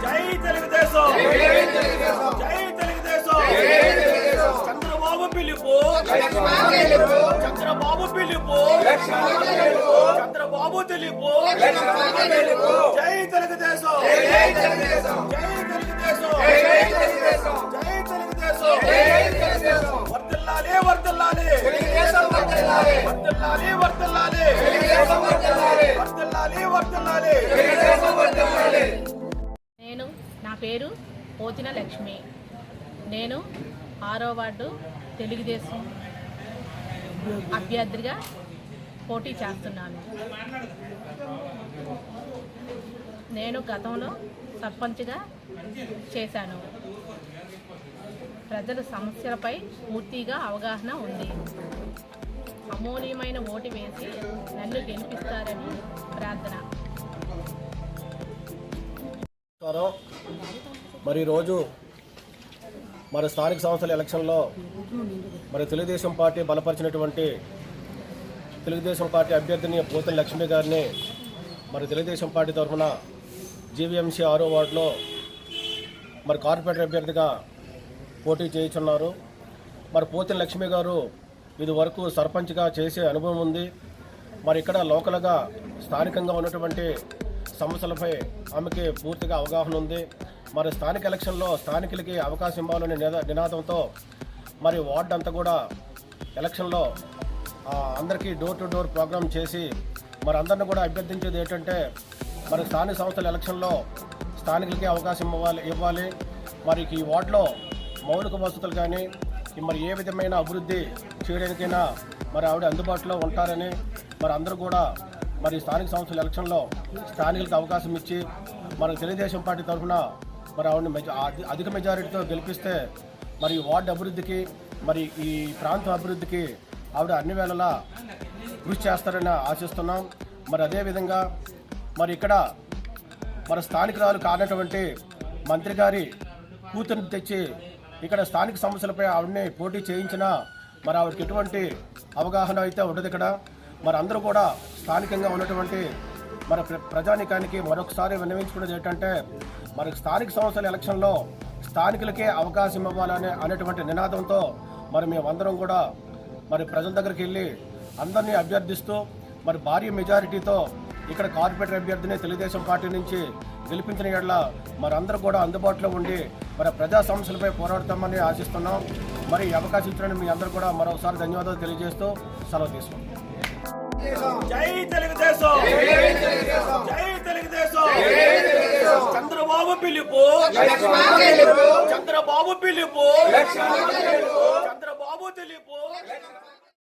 జై తెలుగుదేశం, జై తెలుగుదేశం. చంద్రబాబు పిలుపు, చంద్రబాబు పిలుపు, చంద్రబాబు తెలుపు. జై తెలుగుదేశం, జై తెలుగుదేశం, జై తెలుగుదేశం. వర్ధిల్లాలి, వర్ధిల్లాలి, వర్ధిల్లాలి, వర్ధిల్లాలి, వర్ధిల్లాలి, వర్ధిల్లాలి. నా పేరు పోతిన లక్ష్మి. నేను 6వ వార్డు తెలుగుదేశం అభ్యర్థిగా పోటీ చేస్తున్నాను. నేను గతంలో సర్పంచ్గా చేశాను. ప్రజల సమస్యలపై పూర్తిగా అవగాహన ఉంది. అమూల్యమైన ఓటు వేసి నన్ను గెలిపిస్తారని ప్రార్థన. మరి ఈరోజు మరి స్థానిక సంస్థల ఎలక్షన్లో మరి తెలుగుదేశం పార్టీ బలపరిచినటువంటి తెలుగుదేశం పార్టీ అభ్యర్థిని పోతిన లక్ష్మి గారిని మరి తెలుగుదేశం పార్టీ తరఫున జీవీఎంసీ 6వ వార్డులో మరి కార్పొరేటర్ అభ్యర్థిగా పోటీ చేయించున్నారు. మరి పోతిన లక్ష్మి గారు ఇది వరకు సర్పంచ్గా చేసే అనుభవం ఉంది. మరి ఇక్కడ లోకల్గా స్థానికంగా ఉన్నటువంటి సమస్యలపై ఆమెకి పూర్తిగా అవగాహన ఉంది. మరి స్థానిక ఎలక్షన్లో స్థానికులకి అవకాశం ఇవ్వాలనే నినాదంతో మరి వార్డు అంతా కూడా ఎలక్షన్లో అందరికీ డోర్ టు డోర్ ప్రోగ్రామ్ చేసి మరి అందరిని కూడా అభ్యర్థించేది ఏంటంటే మరి స్థానిక సంస్థల ఎలక్షన్లో స్థానికులకి అవకాశం ఇవ్వాలి. మరి ఈ వార్డులో మౌలిక వసతులు కానీ మరి ఏ విధమైన అభివృద్ధి చేయడానికైనా మరి ఆవిడ అందుబాటులో ఉంటారని మరి అందరూ కూడా మరి స్థానిక సంస్థల ఎలక్షన్లో స్థానికులకు అవకాశం ఇచ్చి మన తెలుగుదేశం పార్టీ తరఫున మరి ఆవిడని అధిక మెజారిటీతో గెలిపిస్తే మరి వార్డు అభివృద్ధికి మరి ఈ ప్రాంతం అభివృద్ధికి ఆవిడ అన్ని వేళలా కృషి చేస్తారని ఆశిస్తున్నాం. మరి అదేవిధంగా మరి ఇక్కడ మన స్థానికురాలు కానటువంటి మంత్రి గారి కూతురుని తెచ్చి ఇక్కడ స్థానిక సమస్యలపై ఆవిడని పోటీ చేయించినా మరి ఆవిడకి ఎటువంటి అవగాహన అయితే ఉండదు. ఇక్కడ మరి అందరూ కూడా స్థానికంగా ఉన్నటువంటి మన ప్రజానికానికి మరొకసారి విన్నవించుకునేది ఏంటంటే మరి స్థానిక సంస్థల ఎలక్షన్లో స్థానికులకే అవకాశం ఇవ్వాలనే అనేటువంటి నినాదంతో మరి మేమందరం కూడా మరి ప్రజల దగ్గరికి వెళ్ళి అందరినీ అభ్యర్థిస్తూ మరి భారీ మెజారిటీతో ఇక్కడ కార్పొరేటర్ అభ్యర్థిని తెలుగుదేశం పార్టీ నుంచి గెలిపించిన యెడల మరి అందరూ కూడా అందుబాటులో ఉండి మరి ప్రజా సమస్యలపై పోరాడతామని ఆశిస్తున్నాం. మరి అవకాశం ఇచ్చినందుకు మీ అందరూ కూడా మరొకసారి ధన్యవాదాలు తెలియజేస్తూ సెలవు తీసుకుంటాం. జై తెలుగుదేశం, జై తెలుగుదేశం. చంద్రబాబు పిలుపు, చంద్రబాబు పిలుపు, చంద్రబాబు తెలుపు.